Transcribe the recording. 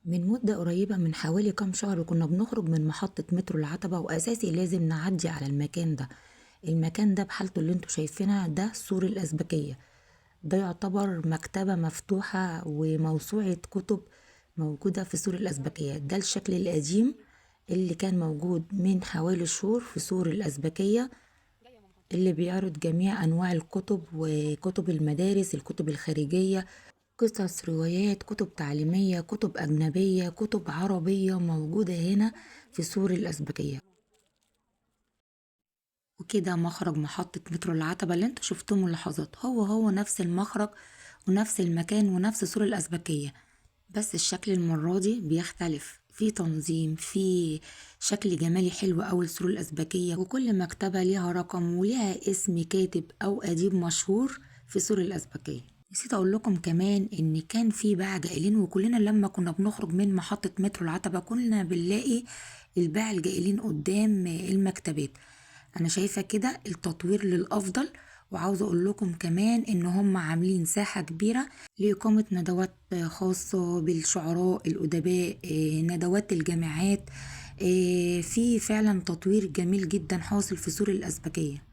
من مدة قريبة من حوالي كام شهر كنا بنخرج من محطة مترو العتبة وأساسي لازم نعدي على المكان ده. المكان ده بحالته اللي انتوا شايفينها ده سور الأزبكية. ده يعتبر مكتبة مفتوحة وموسوعة كتب موجودة في سور الأزبكية. ده الشكل القديم اللي كان موجود من حوالي شهور في سور الأزبكية، اللي بيعرض جميع أنواع الكتب وكتب المدارس، الكتب الخارجية، قصص، روايات، كتب تعليمية، كتب أجنبية، كتب عربية موجودة هنا في سور الأزبكية. وكده مخرج محطة مترو العتبة اللي انتوا شفتوه من لحظات هو نفس المخرج ونفس المكان ونفس سور الأزبكية، بس الشكل المرة دي بيختلف، في تنظيم، في شكل جمالي حلو أوي لسور الأزبكية، وكل مكتبة ليها رقم وليها اسم كاتب أو أديب مشهور في سور الأزبكية. نسيت اقول لكم كمان ان كان في باعة جائلين، وكلنا لما كنا بنخرج من محطة مترو العتبة كنا بنلاقي الباعة الجائلين قدام المكتبات. انا شايفة كده التطوير للافضل، وعاوزة اقول لكم كمان ان هم عاملين ساحة كبيرة لإقامة ندوات خاصة بالشعراء الأدباء، ندوات الجامعات. في فعلا تطوير جميل جدا حاصل في سور الأزبكية.